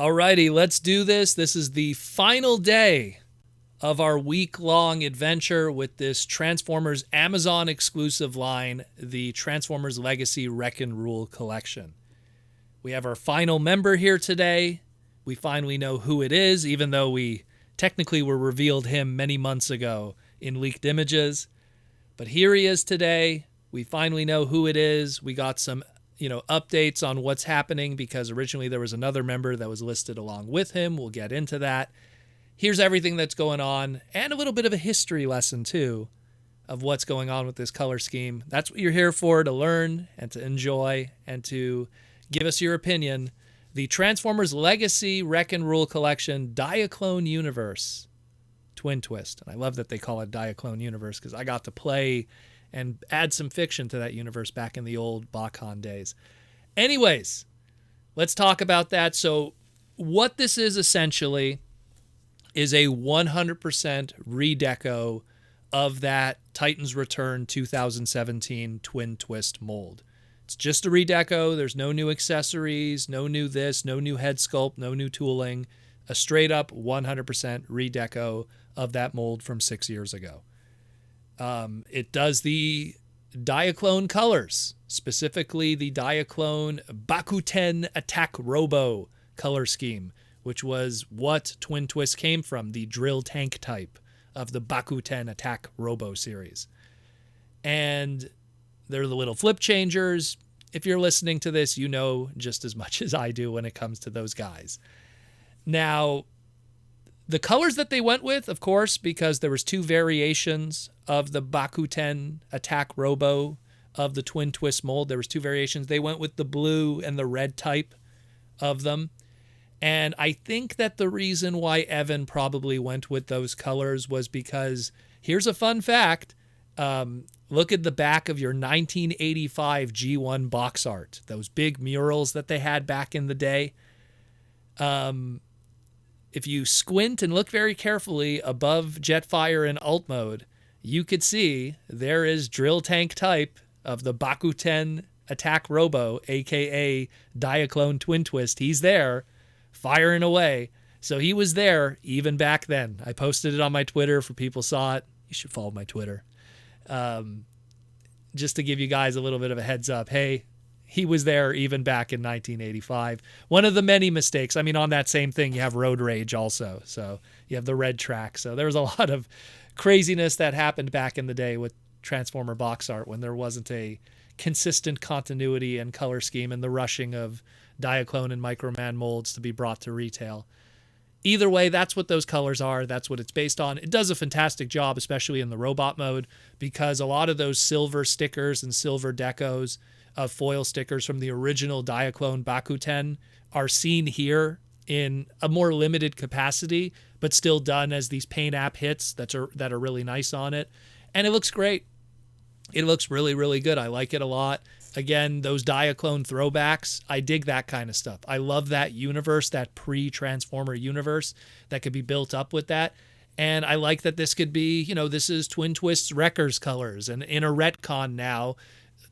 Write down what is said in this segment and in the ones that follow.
Alrighty, let's do this. This is the final day of our week-long adventure with this Transformers Amazon exclusive line, the Transformers Legacy Wreck and Rule collection. We have our final member here today. We finally know who it is, even though we technically were revealed him many months ago in leaked images. But here he is today. We finally know who it is. We got some updates on what's happening because originally there was another member that was listed along with him. We'll get into that. Here's everything that's going on and a little bit of a history lesson too of what's going on with this color scheme. That's what you're here for, to learn and to enjoy and to give us your opinion. The Transformers Legacy Wreck and Rule Collection Diaclone Universe Twin Twist. And I love that they call it Diaclone Universe because I got to play and add some fiction to that universe back in the old Bakan days. Anyways, let's talk about that. So what this is essentially is a 100% redeco of that Titans Return 2017 Twin Twist mold. It's just a redeco. There's no new accessories, no new this, no new head sculpt, no new tooling. A straight up 100% redeco of that mold from 6 years ago. It does the Diaclone colors, specifically the Diaclone Bakuten Attack Robo color scheme, which was what Twin Twist came from, the drill tank type of the Bakuten Attack Robo series. And they're the little flip changers. If you're listening to this, you know just as much as I do when it comes to those guys. Now, the colors that they went with, of course, because there was two variations of the Bakuten Attack Robo of the Twin Twist mold. There was two variations. They went with the blue and the red type of them. And I think that the reason why Evan probably went with those colors was because, here's a fun fact, look at the back of your 1985 G1 box art, those big murals that they had back in the day. If you squint and look very carefully above Jetfire in alt mode, you could see there is drill tank type of the Bakuten Attack Robo, aka Diaclone Twin Twist. He's there, firing away. So he was there even back then. I posted it on my Twitter for people saw it. You should follow my Twitter. Just to give you guys a little bit of a heads up. Hey, he was there even back in 1985. One of the many mistakes. I mean, on that same thing, you have Road Rage also. So you have the red track. So there was a lot of craziness that happened back in the day with Transformer box art when there wasn't a consistent continuity and color scheme and the rushing of Diaclone and Microman molds to be brought to retail. Either way, that's what those colors are. That's what it's based on. It does a fantastic job, especially in the robot mode, because a lot of those silver stickers and silver decos of foil stickers from the original Diaclone Bakuten are seen here in a more limited capacity, but still done as these paint app hits that are really nice on it. And it looks great. It looks really, really good. I like it a lot. Again, those Diaclone throwbacks, I dig that kind of stuff. I love that universe, that pre-Transformer universe that could be built up with that. And I like that this could be, this is Twin Twist's Wreckers colors. And in a retcon now,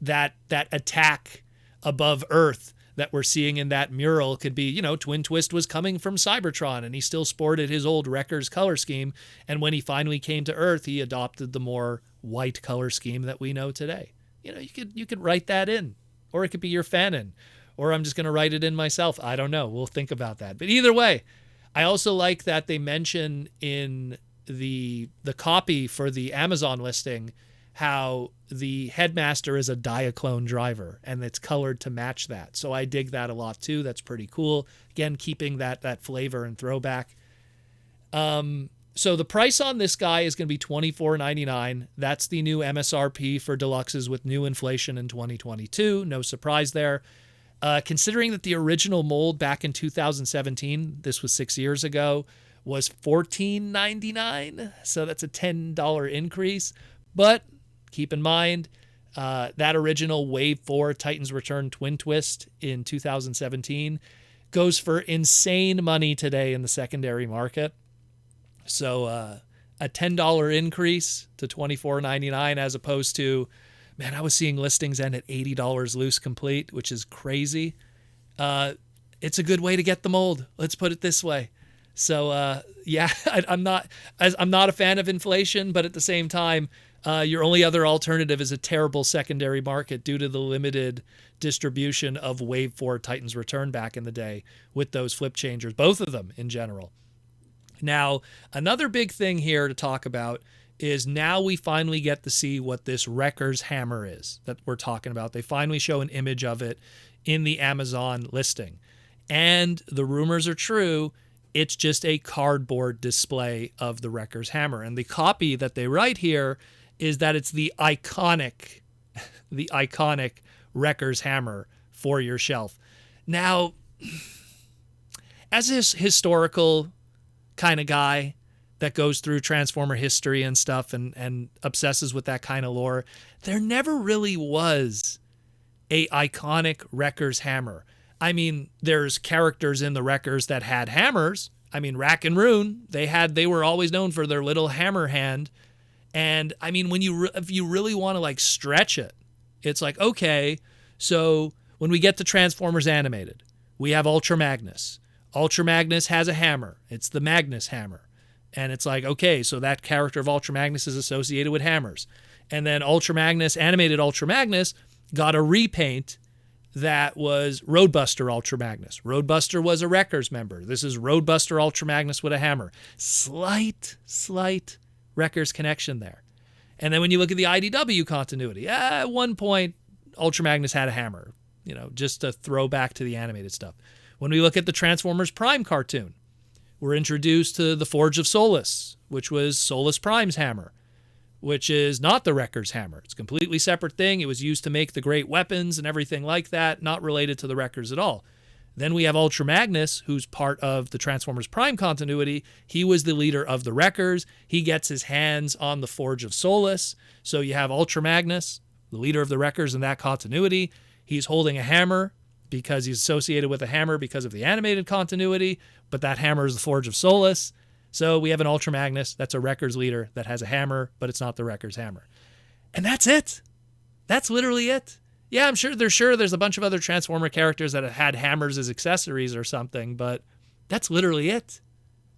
that attack above Earth that we're seeing in that mural could be, Twin Twist was coming from Cybertron and he still sported his old Wreckers color scheme. And when he finally came to Earth, he adopted the more white color scheme that we know today. You could write that in, or it could be your fanon, or I'm just going to write it in myself. I don't know. We'll think about that. But either way, I also like that they mention in the copy for the Amazon listing how the headmaster is a Diaclone driver and it's colored to match that. So I dig that a lot too. That's pretty cool. Again, keeping that flavor and throwback. So the price on this guy is going to be $24.99. That's the new MSRP for deluxes with new inflation in 2022. No surprise there. Considering that the original mold back in 2017, this was 6 years ago, was $14.99. So that's a $10 increase. But keep in mind, that original Wave 4 Titans Return Twin Twist in 2017 goes for insane money today in the secondary market. So a $10 increase to $24.99 as opposed to, man, I was seeing listings end at $80 loose complete, which is crazy. it's a good way to get the mold. Let's put it this way. So yeah, I'm not a fan of inflation, but at the same time, your only other alternative is a terrible secondary market due to the limited distribution of Wave 4 Titan's Return back in the day with those flip changers, both of them in general. Now, another big thing here to talk about is now we finally get to see what this Wrecker's Hammer is that we're talking about. They finally show an image of it in the Amazon listing. And the rumors are true. It's just a cardboard display of the Wrecker's Hammer. And the copy that they write here is that it's the iconic Wrecker's Hammer for your shelf. Now, as a historical kind of guy that goes through Transformer history and stuff and obsesses with that kind of lore, there never really was a iconic Wrecker's Hammer. I mean, there's characters in the Wreckers that had hammers. I mean, Rack and Rune, they were always known for their little hammer hand. And I mean, if you really want to like stretch it, it's like, okay, so when we get to Transformers Animated, we have Ultra Magnus. Ultra Magnus has a hammer. It's the Magnus hammer. And it's like, okay, so that character of Ultra Magnus is associated with hammers. And then animated Ultra Magnus, got a repaint that was Roadbuster Ultra Magnus. Roadbuster was a Wreckers member. This is Roadbuster Ultra Magnus with a hammer. Slight Wreckers connection there. And then when you look at the IDW continuity, at one point, Ultra Magnus had a hammer, just to throw back to the animated stuff. When we look at the Transformers Prime cartoon, we're introduced to the Forge of Solus, which was Solus Prime's hammer, which is not the Wrecker's Hammer. It's a completely separate thing. It was used to make the great weapons and everything like that, not related to the Wreckers at all. Then we have Ultra Magnus, who's part of the Transformers Prime continuity. He was the leader of the Wreckers. He gets his hands on the Forge of Solus. So you have Ultra Magnus, the leader of the Wreckers in that continuity. He's holding a hammer because he's associated with a hammer because of the animated continuity, but that hammer is the Forge of Solus. So we have an Ultra Magnus, that's a Wreckers leader that has a hammer, but it's not the Wreckers hammer. And that's it. That's literally it. Yeah, I'm sure there's a bunch of other Transformer characters that have had hammers as accessories or something, but that's literally it.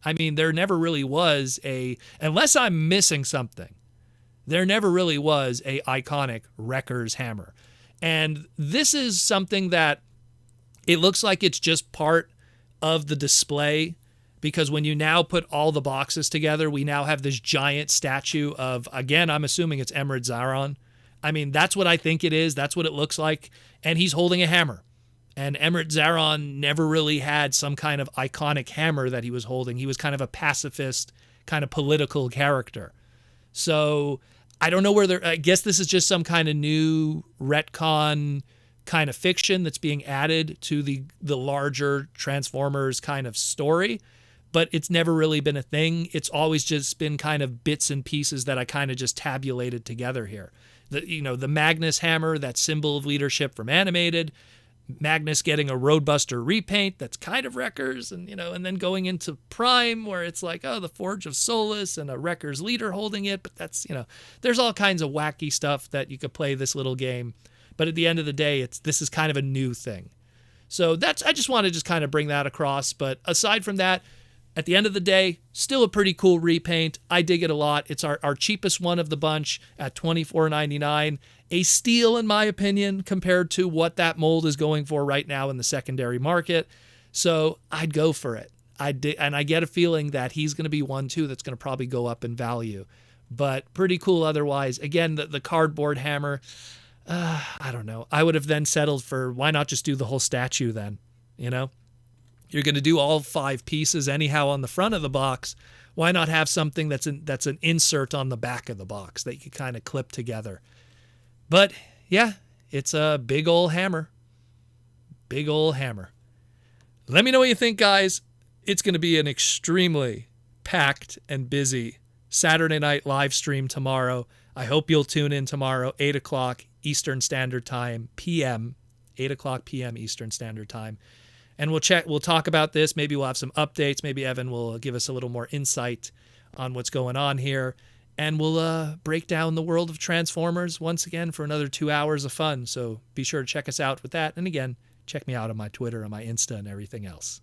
I mean, there never really was unless I'm missing something, there never really was a iconic Wreckers hammer. And this is something that it looks like it's just part of the display, because when you now put all the boxes together, we now have this giant statue of, again, I'm assuming it's Emerald Zaron. I mean, that's what I think it is. That's what it looks like. And he's holding a hammer. And Emerald Zaron never really had some kind of iconic hammer that he was holding. He was kind of a pacifist, kind of political character. So I don't know I guess this is just some kind of new retcon kind of fiction that's being added to the larger Transformers kind of story. But it's never really been a thing. It's always just been kind of bits and pieces that I kind of just tabulated together here. The Magnus hammer, that symbol of leadership from animated, Magnus getting a Roadbuster repaint that's kind of Wreckers, and then going into Prime where it's like, oh, the Forge of Solus and a Wreckers leader holding it, but that's, there's all kinds of wacky stuff that you could play this little game. But at the end of the day, this is kind of a new thing. So I just want to just kind of bring that across. But aside from that, at the end of the day, still a pretty cool repaint. I dig it a lot. It's our cheapest one of the bunch at $24.99. A steal, in my opinion, compared to what that mold is going for right now in the secondary market. So I'd go for it. And I get a feeling that he's going to be one, too, that's going to probably go up in value. But pretty cool otherwise. Again, the cardboard hammer, I don't know. I would have then settled for, why not just do the whole statue then, You're going to do all 5 pieces anyhow on the front of the box. Why not have something that's an insert on the back of the box that you can kind of clip together? But yeah, it's a big old hammer. Big old hammer. Let me know what you think, guys. It's going to be an extremely packed and busy Saturday night live stream tomorrow. I hope you'll tune in tomorrow, 8 o'clock Eastern Standard Time, p.m., 8 o'clock p.m. Eastern Standard Time. And we'll talk about this. Maybe we'll have some updates. Maybe Evan will give us a little more insight on what's going on here. And we'll break down the world of Transformers once again for another 2 hours of fun. So be sure to check us out with that. And again, check me out on my Twitter and my Insta and everything else.